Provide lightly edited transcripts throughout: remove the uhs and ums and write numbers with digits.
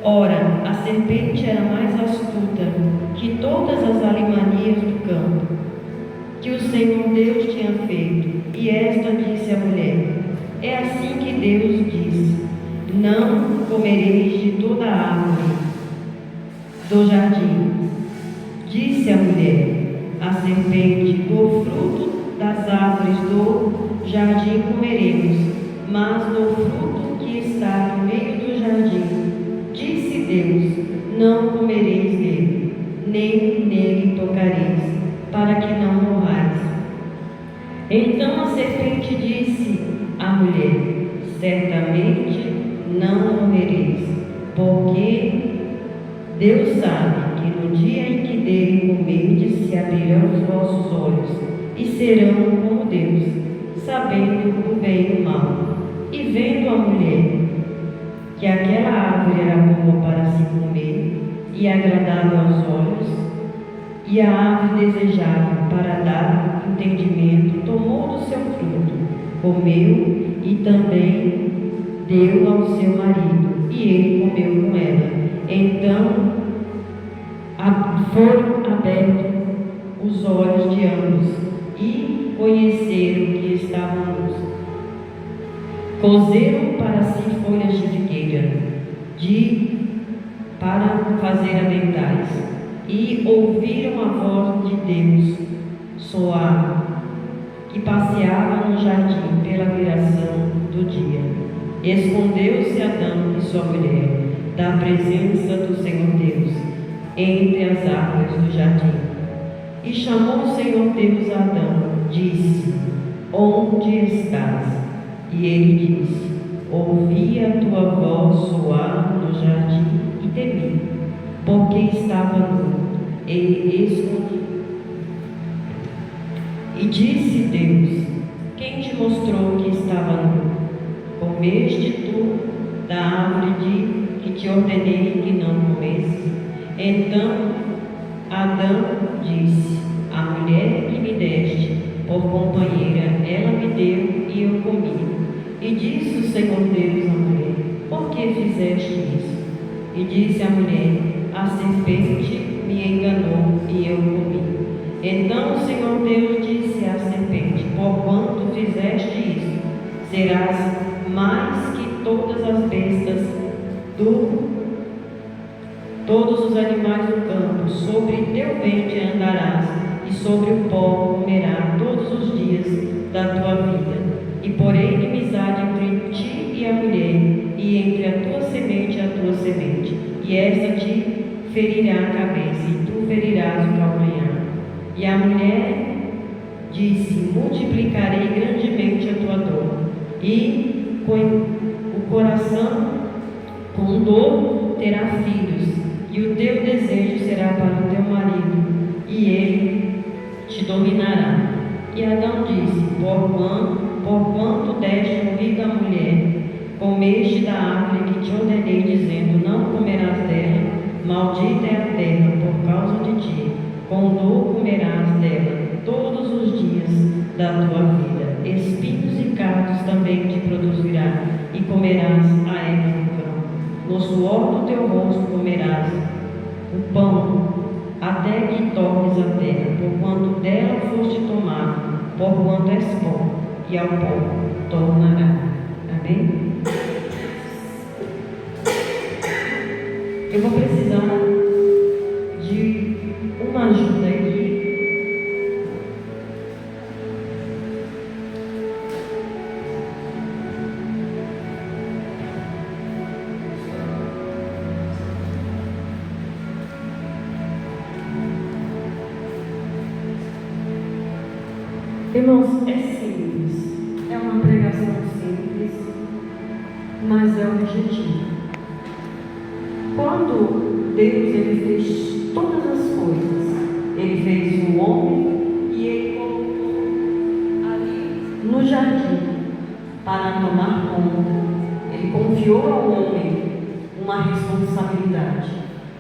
Ora, a serpente era mais astuta que todas as alimanias do campo, que o Senhor Deus tinha feito. E esta disse à mulher: é assim que Deus disse: não comereis de toda a árvore do jardim. Disse a mulher: a serpente, do fruto das árvores do jardim comeremos, mas do fruto que está no meio do jardim, disse Deus: não comereis dele, nem nele tocareis, para que não morrais. Então a serpente disse à mulher: certamente não morrereis, porque Deus sabe que no dia em que dele comerdes se abrirão os vossos olhos, e serão como Deus, sabendo o bem e o mal. E vendo a mulher que aquela árvore era boa para se comer, e agradável aos olhos, e a árvore desejável para dar entendimento, tomou do seu fruto, comeu, e também deu ao seu marido, e ele comeu com ela. Então foram abertos os olhos de ambos, e conheceram que estavam nus. Cozeram para si folhas de figueira, para fazer aventais, e ouviram a voz de Deus soar, que passeava no jardim pela viração do dia. Escondeu-se Adão e sua mulher da presença do Senhor Deus entre as árvores do jardim. E chamou o Senhor Deus a Adão, disse: onde estás? E ele disse: ouvi a tua voz soar no jardim e temi, porque estava nu e escondido. E disse Deus: quem te mostrou que estava nu? Comeste tu da árvore que te ordenei que não comesse? Então Adão disse: a mulher que me deste por companheira, ela me deu e eu comi. E disse o Senhor Deus à mulher: por que fizeste isso? E disse a mulher: a serpente me enganou e eu comi. Então o Senhor Deus disse à serpente: porquanto fizeste isso, serás mais que todas as bestas todos os animais do campo, sobre teu ventre andarás, e sobre o pó comerás todos os dias da tua vida. E porém inimizade entre ti e a mulher, e entre a tua semente e a tua semente, e esta te ferirá a cabeça, e tu ferirás o calcanhar. E a mulher disse: multiplicarei grandemente a tua dor, e com o coração com dor terá filhos, e o teu desejo será para o teu marido, e ele te dominará. E Adão disse: porquanto deste ouvido à mulher, comeste da árvore que te ordenei, dizendo: não comerás dela, maldita é a terra por causa de ti, com dor comerás dela todos os dias da tua vida, espinhos e cardos também te produzirá, e comerás a erva do campo. No suor do teu rosto comerás o pão, até que tornes a terra, porquanto dela foste tomado, porquanto és pó, e ao pó tornará. Amém? Eu vou precisar de uma ajuda aqui. Irmãos, é simples, é uma pregação simples, mas é objetivo. Quando Deus ele fez todas as coisas, ele fez o homem e ele colocou ali no jardim para tomar conta. Ele confiou ao homem uma responsabilidade.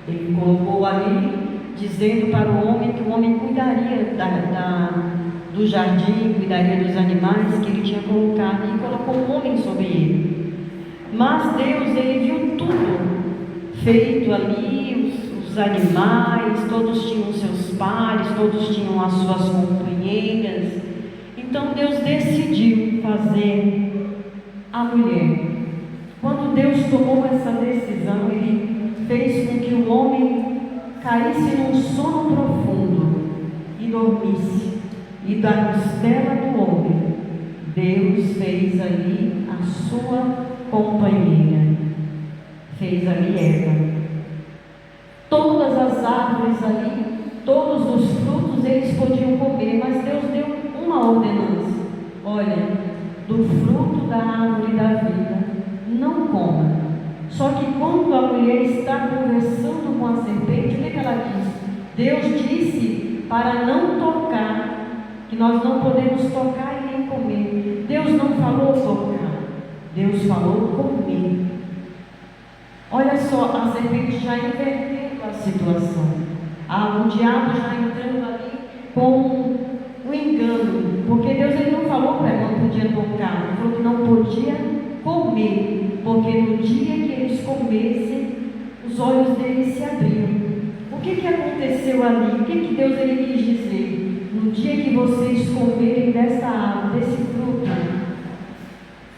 Ele colocou ali, dizendo para o homem que o homem cuidaria do jardim, cuidaria dos animais que ele tinha colocado, e colocou um homem sobre ele. Mas Deus, ele viu tudo feito ali os animais, todos tinham seus pares, todos tinham as suas companheiras. Então Deus decidiu fazer a mulher. Quando Deus tomou essa decisão, Ele fez com que o homem caísse num sono profundo e dormisse. E da costela do homem, Deus fez ali a sua companheira, fez ali Eva. Todas as árvores ali, todos os frutos eles podiam comer, mas Deus deu uma ordenança: olha, do fruto da árvore da vida não coma. Só que quando a mulher está conversando com a serpente, o que ela diz? Deus disse para não tocar, que nós não podemos tocar e nem comer. Deus não falou tocar, Deus falou comer. Olha só, a serpente já invertendo a situação, o diabo já entrando ali com o engano, porque Deus ele não falou para ela não podia tocar, ele falou que não podia comer, porque no dia que eles comessem, os olhos deles se abriram. O que aconteceu ali? O que Deus ele quis dizer? No dia que vocês comerem dessa árvore, desse fruto,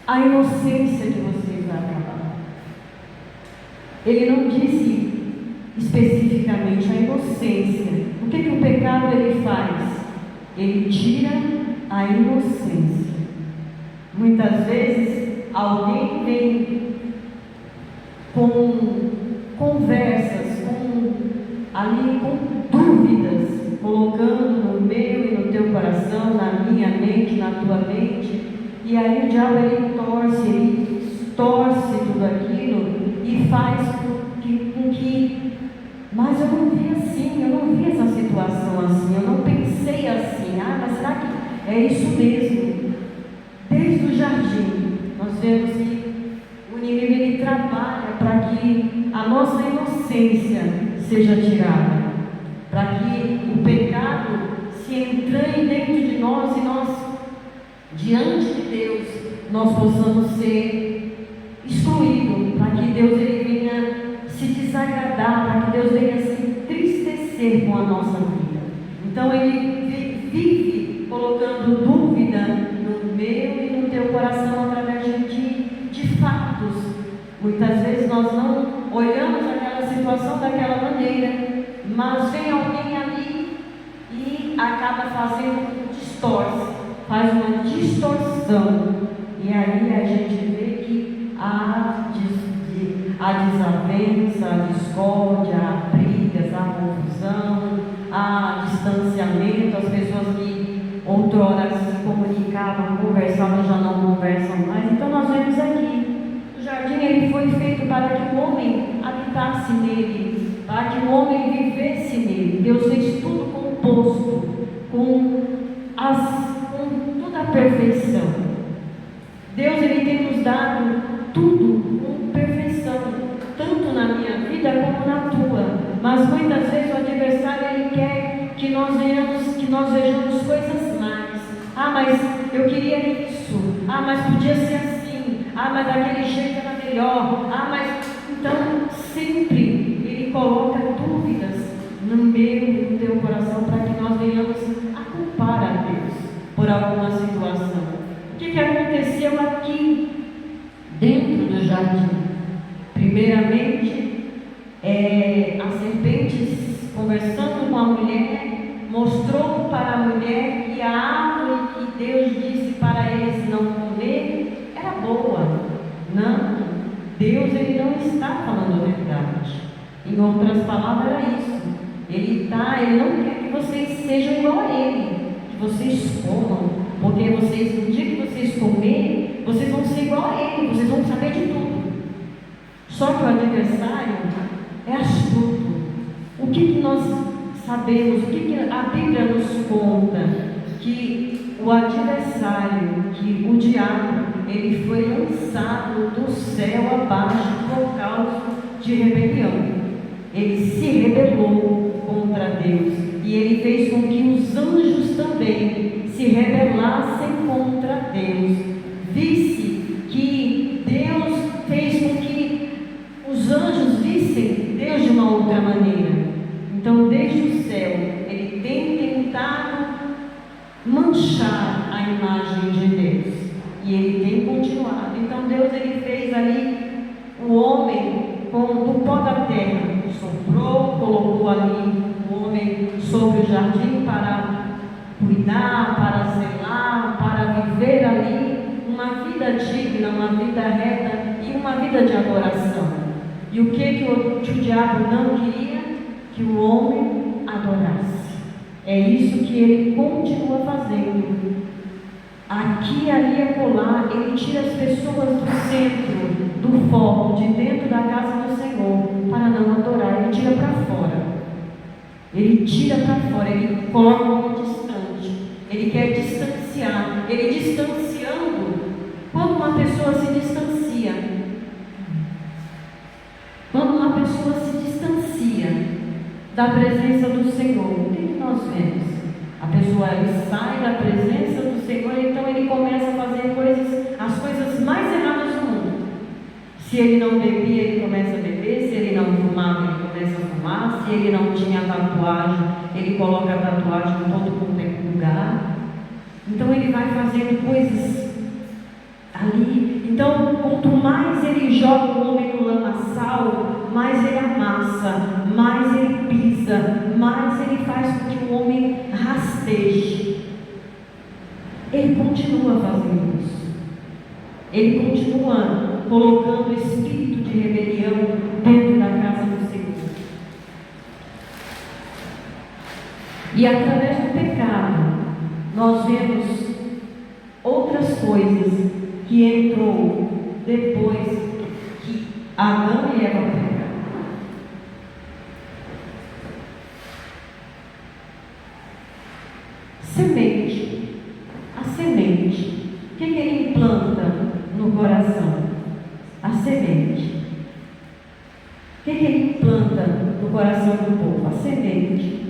a inocência de vocês vai acabar. Ele não disse especificamente a inocência. O que o pecado ele faz? Ele tira a inocência. Muitas vezes alguém vem com conversas, com dúvidas, colocando no meu e no teu coração, na minha mente, na tua mente, e aí o diabo ele torce tudo aquilo e faz com que, mas eu não vi assim, eu não vi essa situação assim, eu não pensei assim, mas será que é isso mesmo? Desde o jardim, nós vemos que o inimigo ele trabalha para que a nossa inocência seja tirada, para que o pecado se entranhe dentro de nós e nós, diante de Deus, nós possamos ser excluídos, para que Deus ele venha se desagradar, para que Deus venha se entristecer com a nossa vida. Então ele vive colocando dúvida no meu e no teu coração através de fatos. Muitas vezes nós não olhamos aquela situação daquela maneira, mas vem alguém ali e acaba fazendo faz uma distorção, e aí a gente vê que há desavença, a discórdia, há brigas, há confusão, há distanciamento, as pessoas que outrora se comunicavam, conversavam, já não conversam mais. Então nós vemos aqui, o jardim ele foi feito para que o homem habitasse nele, para que o homem vivesse nele. Deus fez tudo composto, com toda a perfeição. Deus ele tem nos dado tudo com perfeição, tanto na minha vida como na tua. Mas muitas vezes o adversário ele quer que nós vejamos coisas mais. Mas eu queria isso. Mas podia ser assim. Mas daquele jeito era melhor. Mas então sempre ele coloca dúvidas no meu e no teu coração para que nós venhamos a culpar a Deus por alguma situação. O que aconteceu aqui dentro do jardim? Primeiramente, a serpente, conversando com a mulher, mostrou para a mulher que a árvore que Deus disse para eles não comer era boa. Não, Deus ele não está falando a verdade. Em outras palavras, era isso. Ele não quer que vocês sejam igual a ele, que vocês comam, porque no dia que vocês comerem, vocês vão ser igual a ele, vocês vão saber de tudo. Só que o adversário é astuto. O que nós sabemos, o que a Bíblia nos conta? Que o adversário, que o diabo, ele foi lançado do céu abaixo por causa de rebelião. Ele se rebelou contra Deus e ele fez com que os anjos também se rebelassem contra Deus. Visse que Deus fez com que os anjos vissem quando Deus ele fez ali o homem do pó da terra, soprou, colocou ali o homem sobre o jardim para cuidar, para zelar, para viver ali uma vida digna, uma vida reta e uma vida de adoração. E o que o diabo não queria? Que o homem adorasse. É isso que ele continua fazendo. Aqui, ali e acolá, ele tira as pessoas do centro, do foco, de dentro da casa do Senhor, para não adorar. Ele tira para fora. Ele tira para fora, ele coloca o homem distante. Ele quer distanciar. Ele distanciando. Quando uma pessoa se distancia, da presença do Senhor, o que nós vemos? A pessoa sai da presença do Senhor, então ele começa a fazer as coisas mais erradas do mundo. Se ele não bebia, ele começa a beber. Se ele não fumava, ele começa a fumar. Se ele não tinha tatuagem, ele coloca a tatuagem em todo quanto é lugar. Então ele vai fazendo coisas ali. Então, quanto mais ele joga o homem no lamaçal, mais ele amassa, mais ele pisa, mais ele faz com que o homem rasteje. Ele continua fazendo isso. Ele continua colocando o espírito de rebelião dentro da casa do Senhor. E através do pecado, nós vemos outras coisas que entrou depois que Adão e Eva pecaram. Semente. A semente. O que ele implanta no coração? A semente. O que ele implanta no coração do povo? A semente.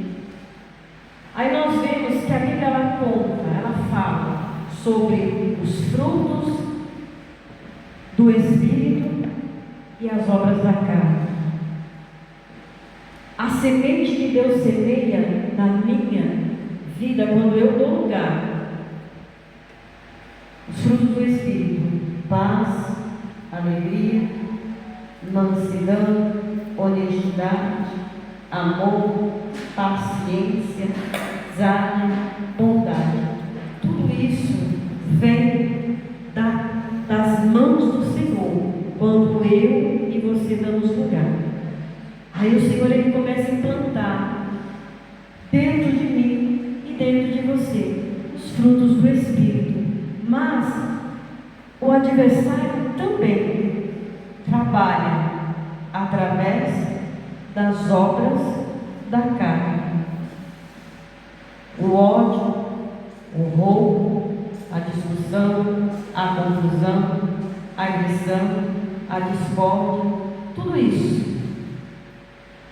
Aí nós vemos que a Bíblia ela conta, ela fala sobre os frutos do Espírito e as obras da carne. A semente que Deus semeia na minha vida, quando eu dou lugar, os frutos do Espírito: paz, alegria, mansidão, honestidade, amor, paciência, bondade. Tudo isso vem das mãos do Senhor, quando eu e você damos lugar. Aí o Senhor ele começa a implantar dentro de mim e dentro de você os frutos do Espírito. Mas o adversário também trabalha através das obras da carne. O ódio, o roubo, a discussão, a confusão, a agressão, a discórdia, tudo isso.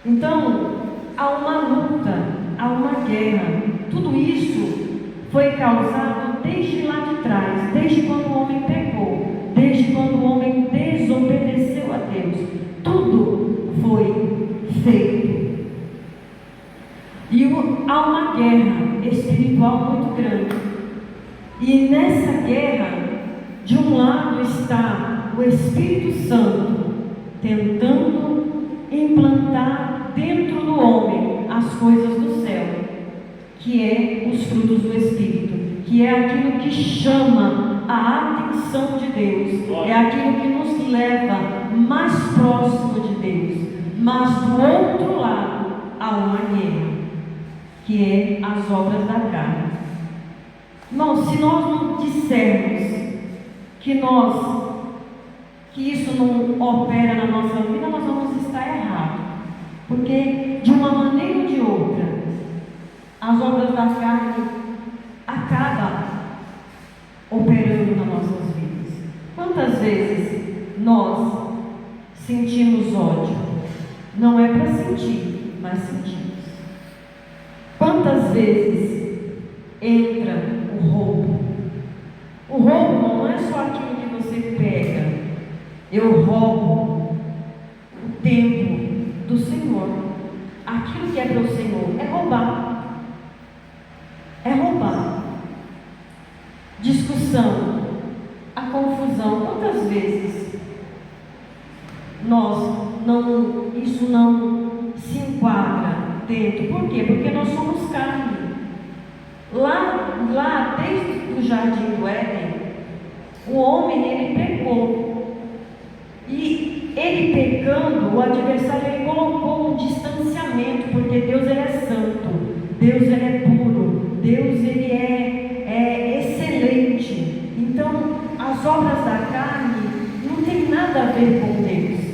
Então, há uma luta, há uma guerra. Tudo isso foi causado desde lá de trás, desde quando o homem pecou, desde quando o homem desobedeceu a Deus. Tudo foi feito. E há uma guerra espiritual muito grande. E nessa guerra, de um lado está o Espírito Santo tentando implantar dentro do homem as coisas do céu, que é os frutos do Espírito, que é aquilo que chama a atenção de Deus, é aquilo que nos leva mais próximo de Deus. Mas do outro lado há uma guerra, que é as obras da carne. Irmão, se nós não dissermos que isso não opera na nossa vida, nós vamos estar errados. Porque de uma maneira ou de outra, as obras da carne acabam operando nas nossas vidas. Quantas vezes nós sentimos ódio? Não é para sentir, mas sentimos. Quantas vezes entra o roubo? O roubo não é só aquilo que você pega. Eu roubo o tempo do Senhor. Aquilo que é para o Senhor é roubar. É roubar. Discussão, a confusão. Quantas vezes isso não se enquadra dentro. Por quê? Porque nós somos carne. Lá desde o jardim do Éden, o homem, ele pecou. E ele pecando, o adversário, ele colocou um distanciamento, porque Deus, ele é santo, Deus, ele é puro, Deus, ele é excelente. Então, as obras da carne não tem nada a ver com Deus.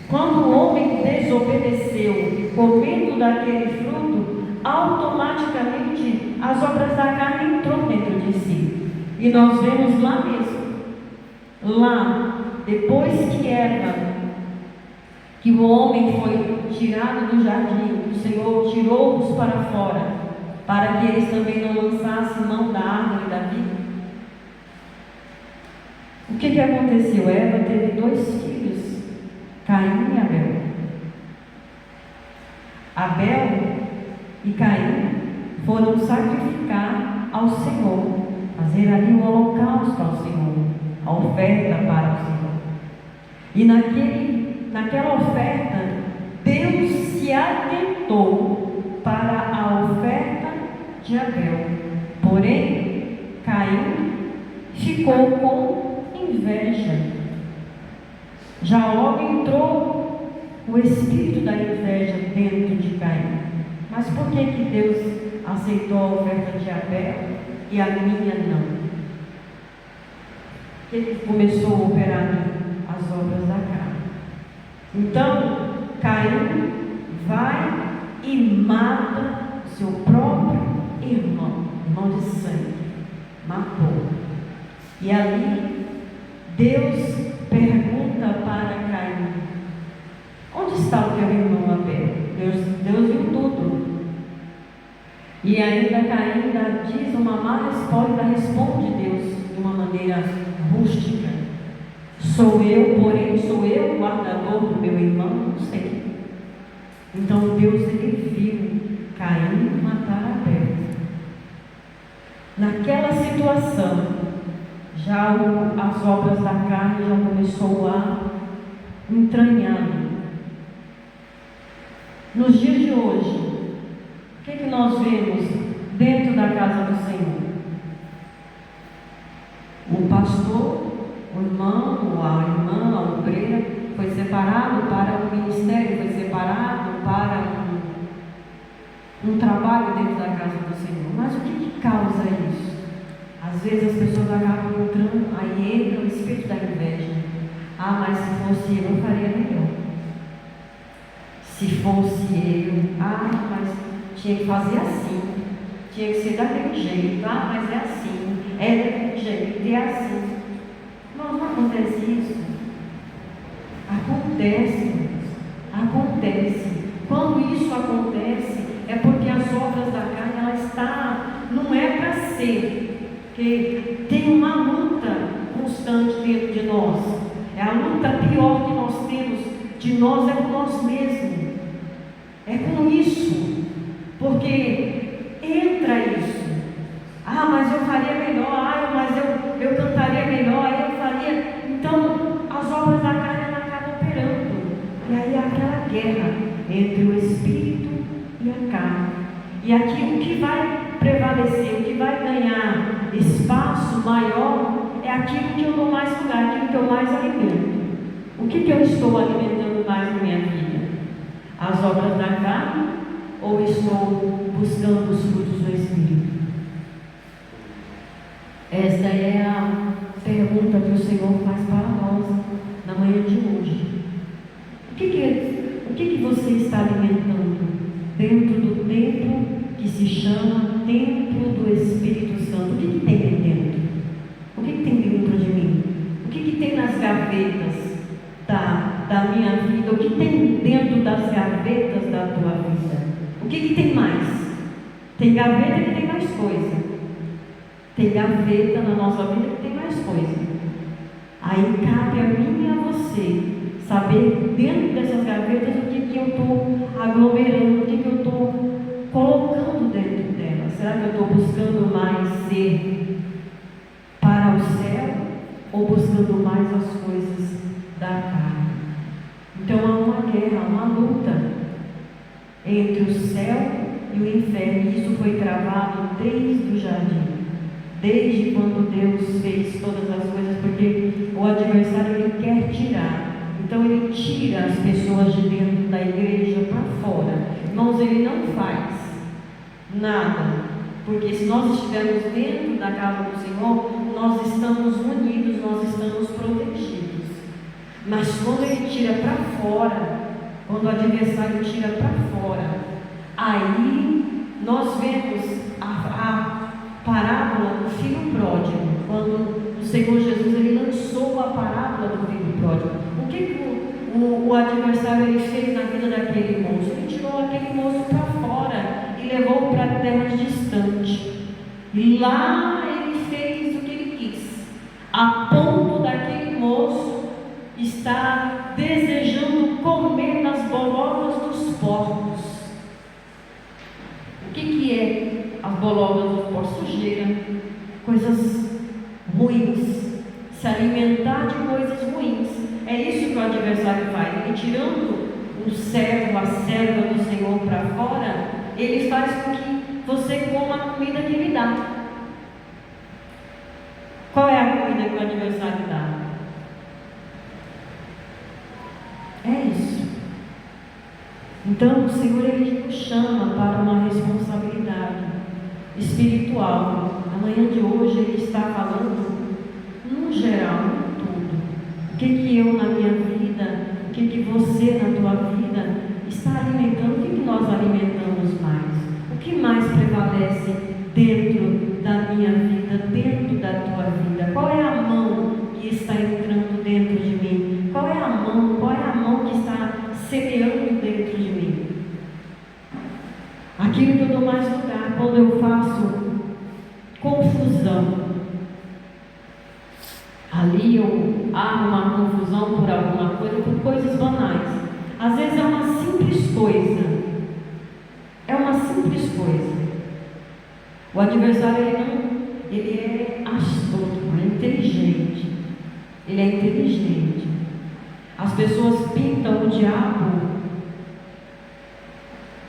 Quando o homem desobedeceu, comendo daquele fruto, automaticamente as obras da carne entrou dentro de si. E nós vemos lá mesmo, depois que o homem foi tirado do jardim, o Senhor tirou-os para fora, para que eles também não lançassem mão da árvore da vida. O que aconteceu? Eva teve 2 filhos, Caim e Abel. Abel e Caim foram sacrificar ao Senhor, fazer ali um holocausto ao Senhor, a oferta para o Senhor. E naquela oferta, Deus se atentou para a oferta de Abel. Porém, Caim ficou com inveja. Já logo entrou o espírito da inveja dentro de Caim. Mas por que Deus aceitou a oferta de Abel e a minha não? Porque ele começou a operar as obras da carne. Então, Caim vai e mata o seu próprio irmão de sangue. Matou. E ali, Deus pergunta para Caim: onde está o teu irmão Abel? Deus viu tudo. E ainda Caim diz uma má resposta, responde Deus de uma maneira rústica: sou eu o guardador do meu irmão? Não sei. Então Deus, ele viu Caim matar Abel. Naquela situação, já as obras da carne já começou a entranhar. Nos dias de hoje, o que nós vemos dentro da casa do Senhor? O pastor, o irmão, a irmã, a obreira, foi separado para o ministério, foi separado para um trabalho dentro da casa do Senhor. Mas o que causa isso? Às vezes as pessoas acabam entrando, aí entra o espírito da inveja. Mas se fosse eu faria melhor. Se fosse eu, mas tinha que fazer assim, tinha que ser daquele jeito, mas é assim, é daquele jeito, é assim. Não acontece isso. Acontece. Quando isso acontece, é porque as obras da carne, não é para ser, porque tem uma luta constante dentro de nós. É a luta pior que nós temos de nós, é com nós mesmos. É com isso, porque entra isso. Mas eu faria melhor, mas eu cantaria melhor, eu faria. Então, as obras da carne acabam operando. E aí aquela guerra entre o espírito e a carne. E aqui o que vai prevalecer, o que vai ganhar espaço maior, é aquilo que eu dou mais lugar, aquilo que eu mais alimento. O que eu estou alimentando mais na minha vida? As obras da carne, ou estou buscando os frutos do Espírito? Esta é a pergunta que o Senhor faz para nós na manhã de hoje. O que você está alimentando dentro do templo que se chama Templo do Espírito Santo? O que tem aí dentro? O que tem dentro de mim? O que tem nas gavetas da minha vida? O que tem dentro das gavetas da tua vida? O que tem mais? Tem gaveta que tem mais coisa. Tem gaveta na nossa vida que tem mais coisa. Aí cabe a mim e a você saber dentro dessas gavetas o que eu estou aglomerando, o que eu estou colocando dentro delas. Será que eu estou buscando mais ser para o céu ou buscando mais as coisas da carne? Então há uma guerra, uma luta entre o céu e o inferno. E isso foi travado desde o jardim, desde quando Deus fez todas as coisas, porque o adversário ele quer tirar. Então ele tira as pessoas de dentro da igreja para fora. Irmãos, ele não faz nada, porque se nós estivermos dentro da casa do Senhor, nós estamos unidos, nós estamos protegidos. Mas quando ele tira para fora, quando o adversário tira para fora, aí nós vemos a parábola do filho pródigo, quando o Senhor Jesus ele lançou a parábola do filho pródigo. O que o adversário ele fez na vida daquele moço? Ele tirou aquele moço para fora e levou para terras distantes. E lá ele fez o que ele quis, a ponto daquele moço estar desejando comer das bolotas dos porcos. O que é as bolotas dos porcos? Sujeira, coisas ruins, se alimentar de coisas ruins. É isso que o adversário faz. Ele tirando o servo, a serva do Senhor para fora, ele faz com que você coma a comida que ele dá. Qual é a comida que o adversário dá? É isso. Então o Senhor ele nos chama para uma responsabilidade espiritual. Na manhã de hoje ele está falando no geral, em tudo. O que eu na minha vida, o que você na tua vida está alimentando, o que nós alimentamos mais? O que mais prevalece dentro da minha vida, dentro da tua vida? Qual é a mão que está entrando dentro de mim? Qual é a mão que está semeando dentro de mim? Aquilo que eu dou mais lugar, quando eu faço confusão, ali eu armo uma confusão por alguma coisa, por coisas banais. Às vezes é uma simples coisa. É uma simples coisa. O adversário ele é astuto, é inteligente. Ele é inteligente. As pessoas pintam o diabo,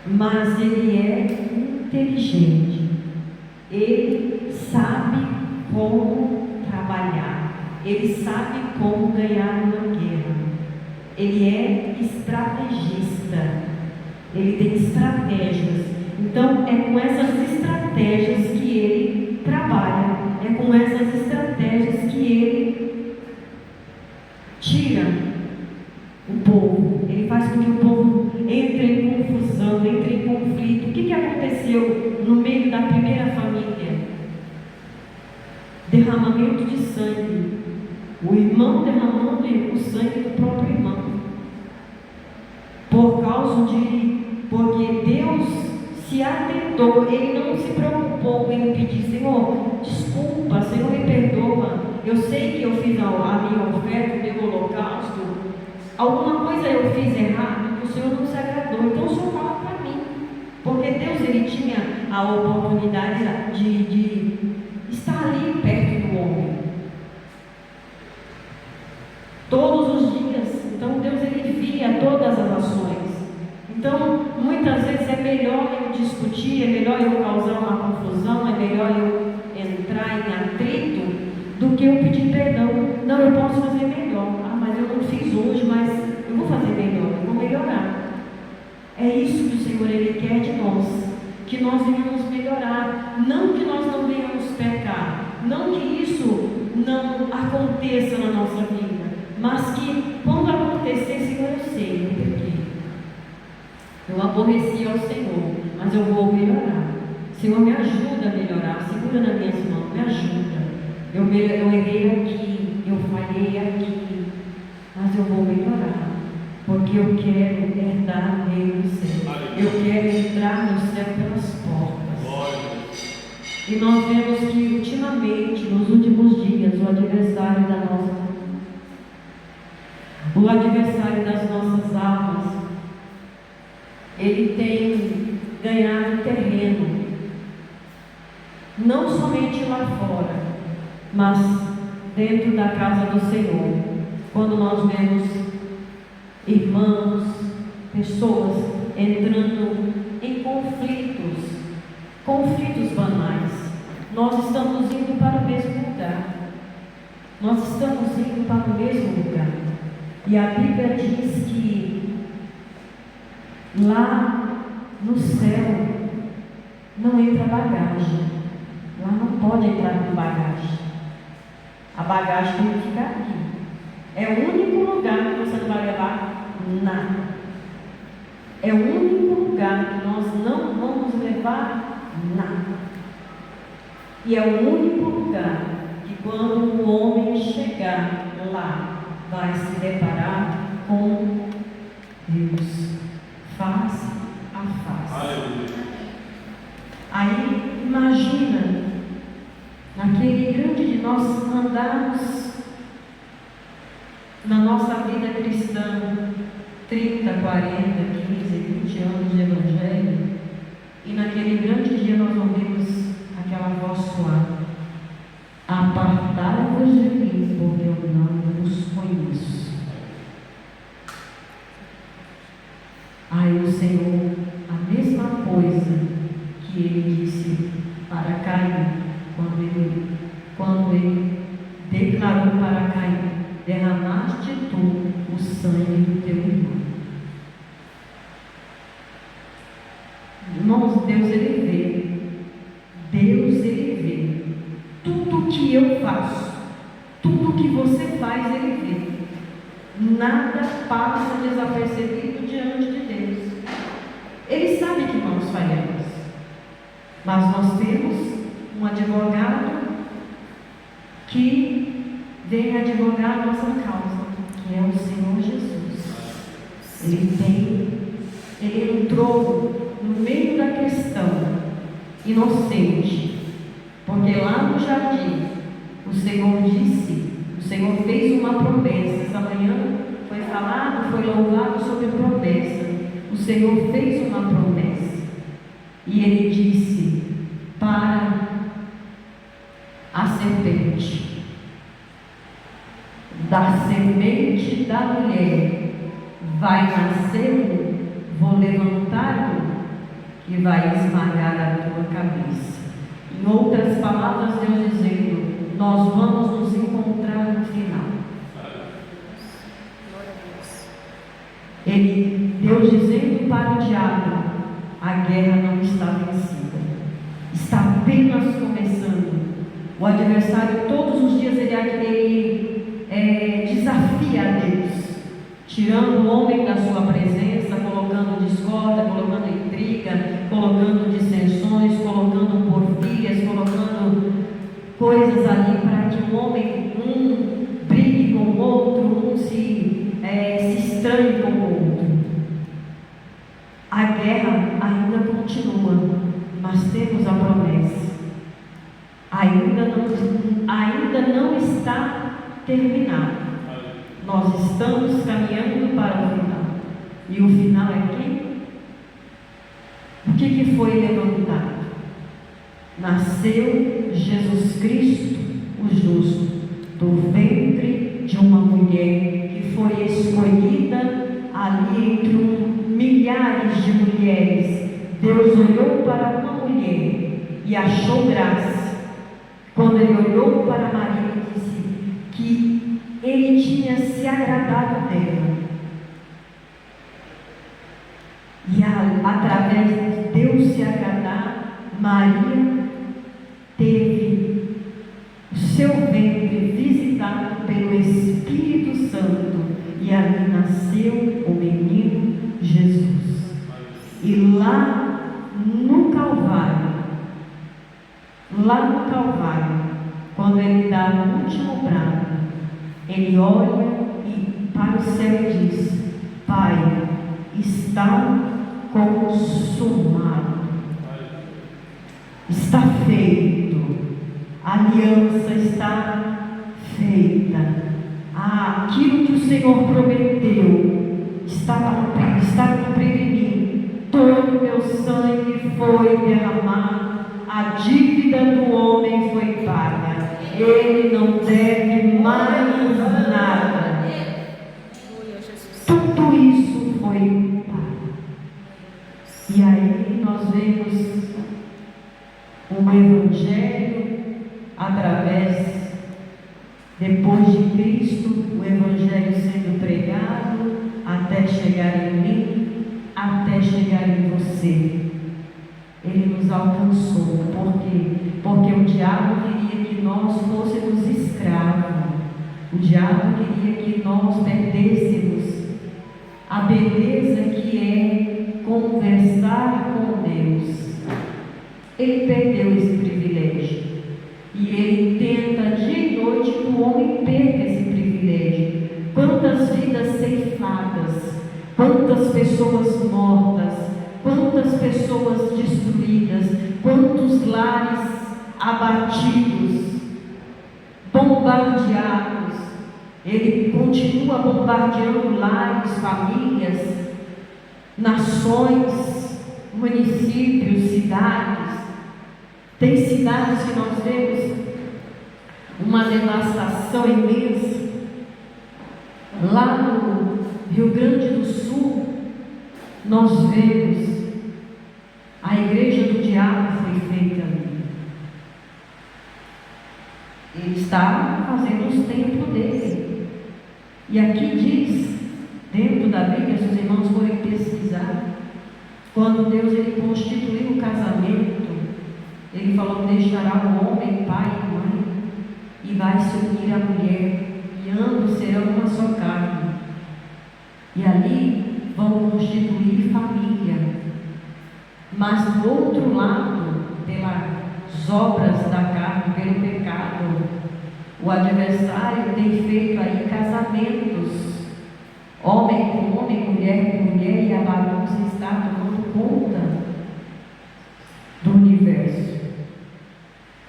mas ele é inteligente. Ele sabe como trabalhar. Ele sabe como ganhar uma guerra. Ele é estrategista. Ele tem estratégias. Então é com essas estratégias que ele trabalha. É com essas estratégias que ele tira o povo. Ele faz com que o povo entre em confusão, entre em conflito. O que aconteceu no meio da primeira família? Derramamento de sangue. O irmão derramando o sangue do próprio irmão. Porque Deus se atentou, Ele não se preocupou em pedir, Senhor, desculpa, Senhor, me perdoa. Eu sei que eu fiz a minha oferta, o meu holocausto, alguma coisa eu fiz errado, o Senhor não se agradou, então o Senhor fala para mim. Porque Deus, Ele tinha a oportunidade de estar ali perto do homem. Todos os dias. Então Deus ele via todas as ações. Então muitas vezes é melhor eu discutir, é melhor eu causar uma confusão, é melhor eu entrar em atrito do que eu pedir perdão. Não, eu posso fazer melhor. Mas eu não fiz hoje, mas eu vou fazer melhor, eu vou melhorar. É isso que o Senhor ele quer de nós, que nós venhamos melhorar, não que nós não venhamos pecar, não que isso não aconteça na nossa vida, mas que quando acontecer, Senhor, eu sei porque eu aborreci ao Senhor, mas eu vou melhorar. Senhor, me ajuda a melhorar, segura nas minhas mãos, me ajuda. Eu errei aqui, eu falhei aqui, mas eu vou melhorar, porque eu quero herdar o reino do céu. Eu quero entrar no céu pelas portas. E nós vemos que ultimamente, nos últimos dias, o adversário das nossas almas, ele tem ganhado terreno, não somente lá fora, mas dentro da casa do Senhor. Quando nós vemos irmãos, pessoas entrando em conflitos banais. Nós estamos indo para o mesmo lugar. Nós estamos indo para o mesmo lugar. E a Bíblia diz que lá no céu não entra bagagem. Lá não pode entrar com bagagem. A bagagem tem que ficar aqui. É o único lugar que você não vai levar nada. É o único lugar que nós não vamos levar nada. E é o único lugar que quando o homem chegar lá, vai se deparar com Deus, face a face. Aí, imagina, naquele grande de nós andarmos na nossa vida cristã, 30, 40, 15, 20 anos de evangelho, e naquele grande dia nós ouvimos aquela voz suave: apartai-vos de mim, porque eu não os conheço. Aí o Senhor, a mesma coisa que ele disse para Caim, quando ele declarou para Caim: derramaste tu o sangue do teu irmão. Irmãos, Deus ele vê. Deus ele vê. Tudo que eu faço, tudo que você faz, ele vê. Nada passa desapercebido diante de Deus. Ele sabe que nós falhamos. Mas nós temos um advogado que vem advogar a nossa causa, que é o Senhor Jesus. Ele entrou no meio da questão, inocente, porque lá no jardim o Senhor fez uma promessa. Essa manhã foi falado, foi louvado sobre promessa. O Senhor fez uma promessa e ele disse para a serpente: da semente da mulher vai nascer vou levantar que vai esmagar a tua cabeça. Em outras palavras, Deus dizendo: nós vamos nos encontrar no final. Deus dizendo para o diabo: a guerra não está vencida, está apenas começando. O adversário todos os dias ele desafia a Deus, tirando o homem da sua presença, colocando discórdia, colocando intriga, colocando dissensões, colocando porfias, colocando coisas ali para que o homem brigue com o outro, se estranhe com o outro. A guerra ainda continua, mas temos a promessa. Ainda não está terminado. Nós estamos caminhando para o final. E o final é quem? O que foi levantado? Nasceu Jesus Cristo, o justo, do ventre de uma mulher que foi escolhida ali entre milhares de mulheres. Deus olhou para uma mulher e achou graça. Quando ele olhou para Maria, ele disse que ele tinha se agradado dela. E através de Deus se agradar, Maria teve o seu ventre visitado pelo Espírito Santo. E ali nasceu o menino Jesus. E lá no Calvário, quando ele dá o último brado, ele olha para o céu e diz: Pai, está consumado, está feito, a aliança está feita, aquilo que o Senhor prometeu está cumprido em mim. Todo o meu sangue foi derramado, a dívida do homem foi paga, ele não deve mais nada. Tudo isso foi pago. vemos um Evangelho através, depois de Cristo, o Evangelho sendo pregado até chegar em mim, até chegar em você. Ele nos alcançou. Por quê? Porque o diabo queria que nós fôssemos escravos. O diabo queria que nós perdêssemos a beleza que é conversar com Deus. Ele perdeu esse privilégio. E ele tenta dia e noite que o homem perca esse privilégio. Quantas vidas ceifadas, quantas pessoas mortas, quantas pessoas destruídas, quantos lares abatidos, bombardeados. Ele continua bombardeando lares, famílias, nações, municípios, cidades. Tem cidades que nós vemos uma devastação imensa. Lá no Rio Grande do Sul, nós vemos a igreja do diabo foi feita ali. Ele está fazendo os templos dele. E aqui diz, dentro da Bíblia, se os irmãos forem pesquisar, quando Deus ele constituiu o casamento, ele falou: deixará o homem, pai e mãe, e vai se unir à mulher, e ambos serão uma só carne. E ali vão constituir família. Mas do outro lado, pelas obras da carne, pelo pecado, o adversário tem feito aí casamentos, homem com homem, mulher com mulher, e a bagunça está tomando conta do universo.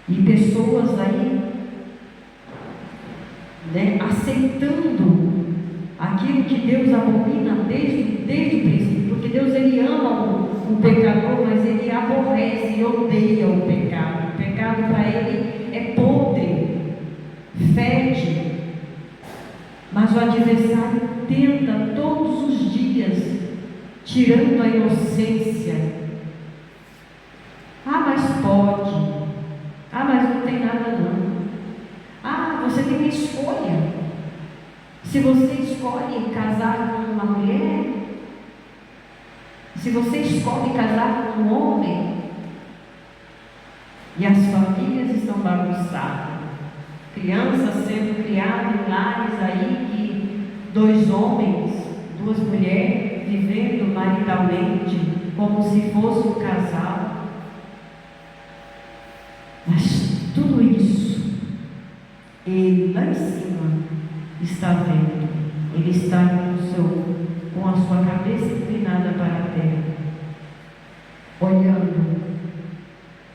E pessoas aí, aceitando aquilo que Deus abomina desde o princípio, porque Deus ele ama o pecador, mas ele aborrece e odeia o pecado. O pecado para ele é podre, fede, mas o adversário tenta todos os dias, tirando a inocência. Ah, mas pode. Ah, mas não tem nada não. Ah, você tem uma escolha. Se você escolhe casar com uma mulher, se você escolhe casar com um homem, e as famílias estão bagunçadas, crianças sendo criadas em lares aí que 2 homens, 2 mulheres vivendo maritalmente como se fosse um casal. Mas tudo isso ele lá em cima está vendo. Ele está com a sua cabeça inclinada para a terra, olhando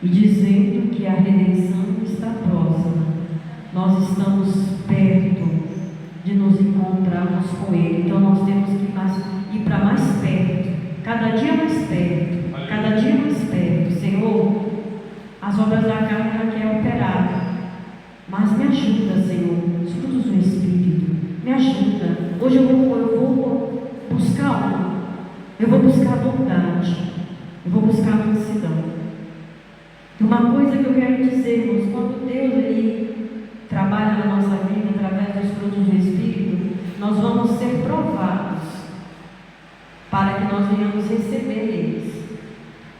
e dizendo que a redenção está próxima. Nós estamos perto de nos encontrarmos com Ele. Então nós temos que ir para mais perto, cada dia mais perto, cada dia mais perto. Senhor, as obras da carne ela quer operar, mas me ajuda, Senhor, os frutos do Espírito, me ajuda. Hoje eu vou buscar bondade, eu vou buscar mansidão. Uma coisa que eu quero dizer, irmãos, quando Deus ele trabalha na nossa vida através dos frutos do Espírito, nós vamos ser provados para que nós venhamos receber eles.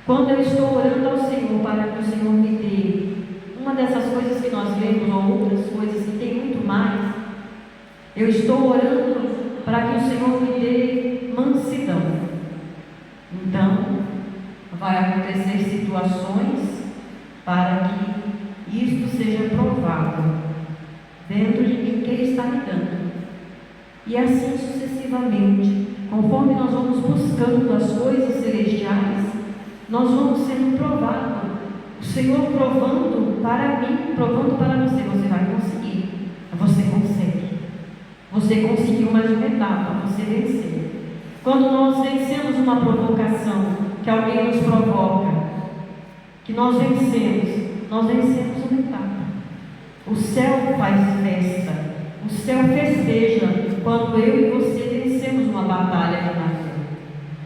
Quando eu estou orando ao Senhor para que o Senhor me dê uma dessas coisas que nós vemos, ou outras coisas que tem muito mais, eu estou orando para que o Senhor me dê mansidão. Então, vai acontecer situações para que isto seja provado dentro de mim que Ele está me dando. E assim sucessivamente, conforme nós vamos buscando as coisas celestiais, nós vamos sendo provados. O Senhor provando para mim, provando para você. Você vai conseguir. Você consegue. Você conseguiu mais uma etapa, você venceu. Quando nós vencemos uma provocação que alguém nos provoca, que nós vencemos uma etapa. O céu faz festa, o céu festeja quando eu e você vencemos uma batalha na fé.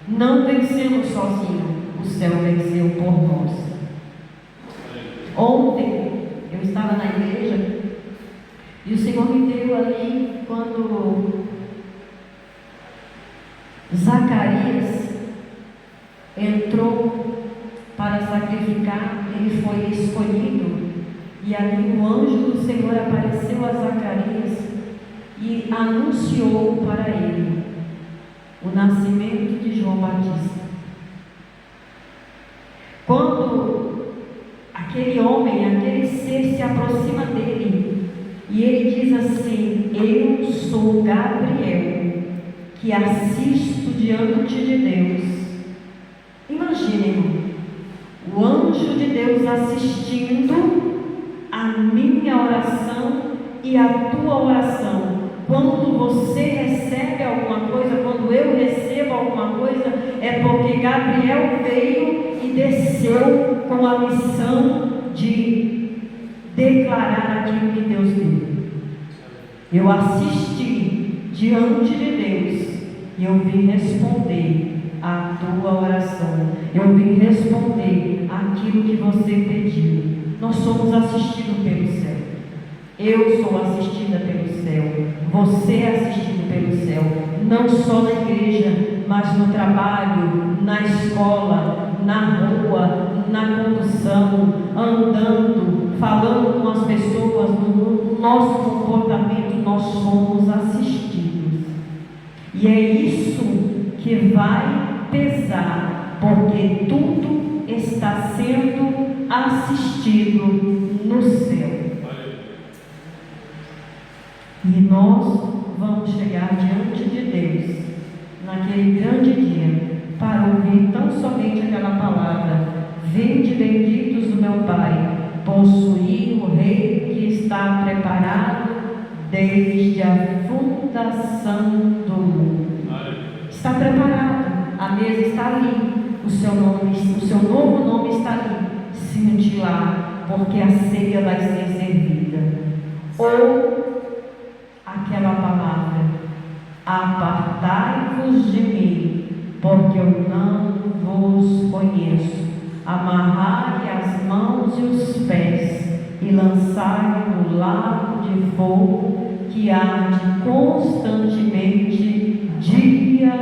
Não vencemos sozinhos. O céu venceu por nós. Ontem eu estava na igreja e o Senhor me deu ali quando Zacarias entrou para sacrificar, ele foi escolhido, e ali o anjo do Senhor apareceu a Zacarias e anunciou para ele o nascimento de João Batista. Quando aquele homem, aquele ser se aproxima dele e ele diz assim: eu sou Gabriel, que assisto diante de Deus. Imagine, irmão, o anjo de Deus assistindo a minha oração e a tua oração. Quando você recebe alguma coisa, quando eu recebo alguma coisa, é porque Gabriel veio e desceu com a missão de declarar aquilo que Deus deu. Eu assisti diante de Deus e eu vim responder a tua oração. Eu vim responder aquilo que você pediu. Nós somos assistidos pelo céu. Eu sou assistida pelo céu. Você é assistido pelo céu. Não só na igreja, mas no trabalho, na escola, na rua, na condução, andando, falando com as pessoas, no nosso comportamento, nós somos assistidos. E é isso que vai pesar, porque tudo está sendo assistido no céu. E nós vamos chegar diante de Deus naquele grande dia para ouvir tão somente aquela palavra: vinde benditos do meu Pai, possuir o Rei que está preparado desde a fundação do mundo. Está preparado, a mesa está ali, o seu novo nome está ali. Sente lá, porque a ceia vai ser servida. Ou aquela palavra: apartai-vos de mim, porque eu não vos conheço. Amarrai as mãos e os pés e lançai no lago de fogo que arde constantemente dia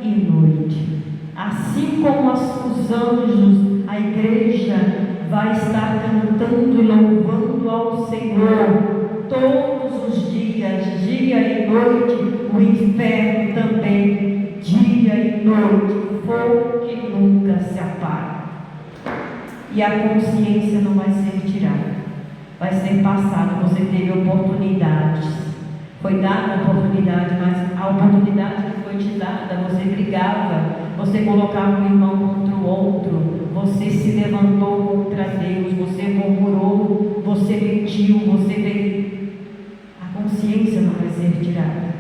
e noite. Assim como os anjos, a igreja vai estar cantando e louvando ao Senhor todos os dias, dia e noite. O inferno também, dia e noite, fogo que nunca se apaga. E a consciência não vai ser tirada, vai ser passada. Você teve oportunidades, foi dada a oportunidade, mas a oportunidade que foi te dada, você brigava, você colocava um irmão contra o outro, você se levantou contra Deus, você murmurou, você mentiu, você veio. A consciência não vai ser tirada.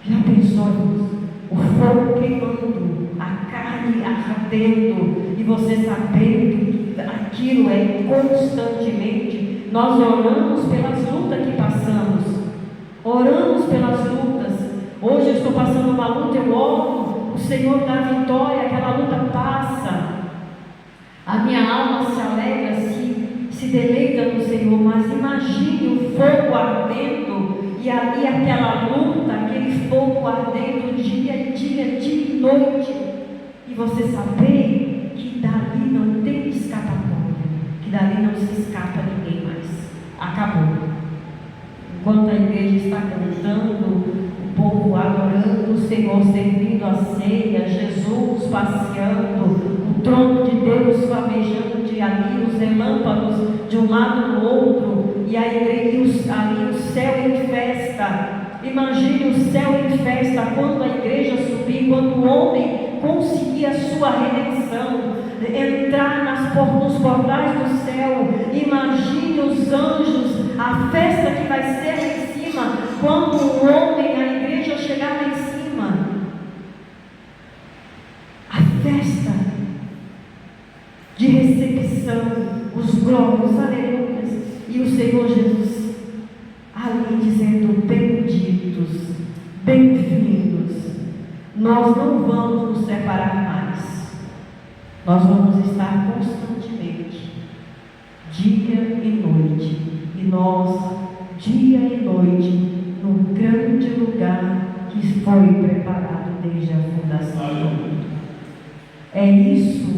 Já pensou, irmãos? O fogo queimando, a carne ardendo, e você sabendo que aquilo é constantemente. Nós oramos pelas lutas que passamos, oramos pelas lutas. Hoje eu estou passando uma luta, eu oro, o Senhor dá vitória, aquela luta passa, a minha alma se alegra, se deleita no Senhor. Mas imagine o fogo ardendo, e ali aquela luta, aquele fogo ardendo dia e noite, e você saber que dali não tem escapatória, que dali não se escapa ninguém mais. Acabou. Enquanto a igreja está cantando, o povo adorando o Senhor, servindo a ceia, Jesus passeando, o trono de Deus flamejando de ali, os relâmpagos de um lado no outro, e a igreja, ali o céu em festa. Imagine o céu em festa quando a igreja subir, quando o homem conseguir a sua redenção, entrar nos portais do céu. Imagine os anjos, a festa que vai ser lá em cima, quando o homem, a igreja chegar lá em cima. A festa de recepção, os glórios, aleluias, e o Senhor Jesus ali dizendo: benditos, bem-vindos. Nós não vamos nos separar mais. nós vamos estar constantemente, dia e noite, e nós, dia e noite, no grande lugar que foi preparado desde a fundação do mundo. É isso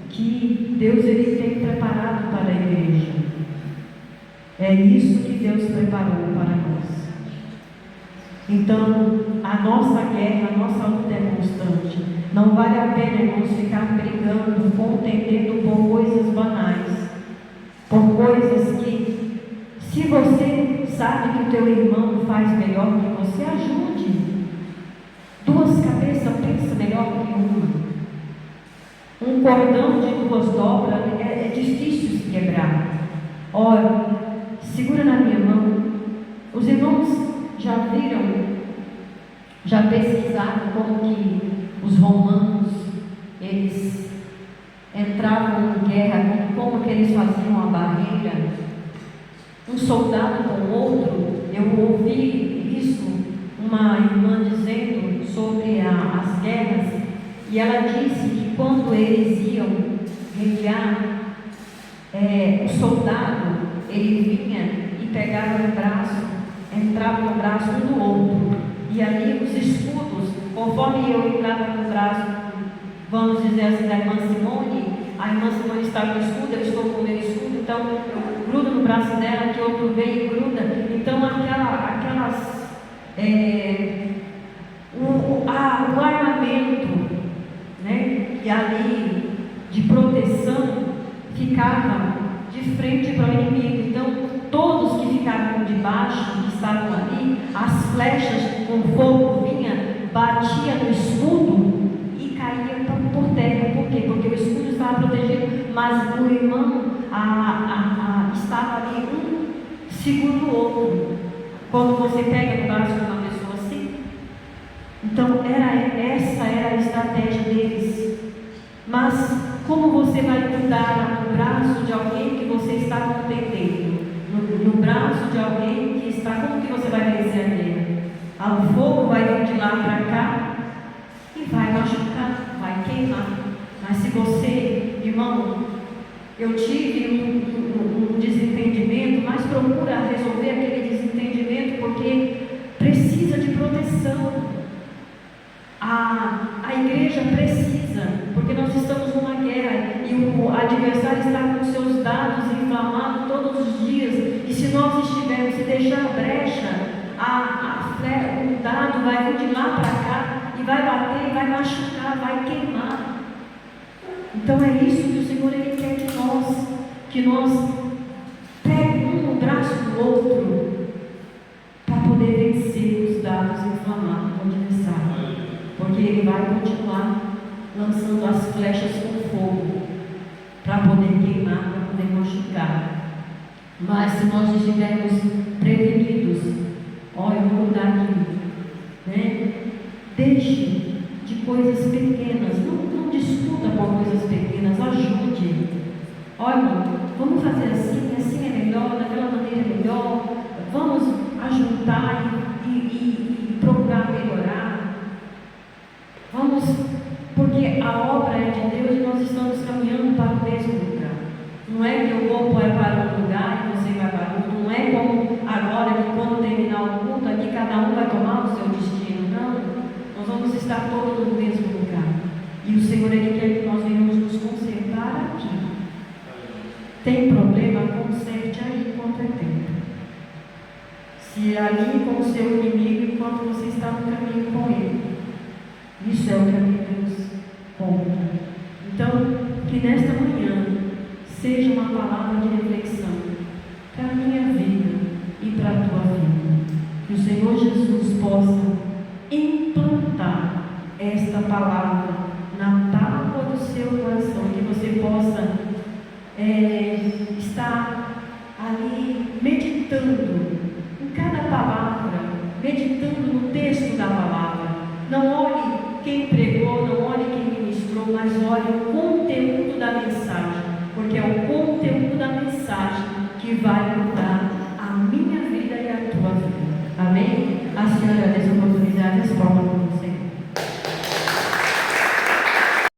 que Deus ele tem preparado para a igreja. É isso que Deus preparou para nós. Então, a nossa guerra, a nossa luta é constante. Não vale a pena, irmãos, ficar brigando, contendendo por coisas banais, por coisas que, se você sabe que o teu irmão faz melhor que você, ajude. Duas cabeças pensam melhor que uma. Um cordão de duas dobras é difícil se quebrar. Olha, segura na minha mão. Os irmãos já viram, já pesquisaram como que os romanos, eles entravam em guerra, como que eles faziam a barreira, um soldado com o outro. Eu ouvi isso, uma irmã dizendo sobre as guerras, e ela disse que quando eles iam guerrear, o soldado, ele vinha e pegava o braço, entrava no braço um do outro, e ali os escudos, conforme eu entrava no braço, vamos dizer assim, da irmã Simone, a irmã Simone está com o escudo, eu estou com o meu escudo, então eu grudo no braço dela, que outro vem e gruda. Então o armamento, né, e ali de proteção ficava de frente para o inimigo. Então todos que ficavam debaixo, que estavam ali, as flechas com fogo vinha, batia no escudo e caía por terra. Por quê? Porque o escudo estava protegido, mas o irmão estava ali um segura o outro. Quando você pega no braço de uma pessoa assim, então essa era a estratégia deles. Mas como você vai cuidar no braço de alguém que você está contendendo? No braço de alguém que está, como que você vai vencer a guerra? O fogo vai vir de lá para cá e vai machucar, vai queimar. Mas se você, irmão, eu tive um desentendimento, mas procura resolver aquele desentendimento, porque precisa de proteção. A igreja precisa, porque nós estamos numa guerra e o adversário está com seus dados inflamados todos os dias. E se nós estivermos, se deixar brecha, o dado vai vir de lá para cá e vai bater, vai machucar, vai queimar. Então é isso que o Senhor ele quer que nós peguemos um no braço do outro para poder vencer os dados inflamados do adversário, porque ele vai continuar lançando as flechas com fogo para poder queimar, para poder machucar. Mas se nós estivermos prevenidos, olha, eu vou mudar aqui, né? Deixe de coisas pequenas, não discuta por coisas pequenas, ajude. Olha, vamos fazer assim é melhor, daquela maneira é melhor, vamos ajuntar e procurar melhorar. Vamos, porque a obra é de Deus e nós estamos caminhando para o mesmo lugar. Não é que eu vou para um lugar e você vai para outro. Não é como agora que quando terminar o culto aqui cada um vai tomar o seu destino. Não, nós vamos estar todos no mesmo lugar. E o Senhor ele quer que nós venhamos nos consertar aqui. Tem problema? Conserte aí enquanto é tempo. Se ali com o seu inimigo enquanto você está no caminho com ele. Isso é o que a Deus conta. Então, que nesta manhã seja uma palavra de reflexão para a minha vida e para a tua vida. Que o Senhor Jesus possa implantar esta palavra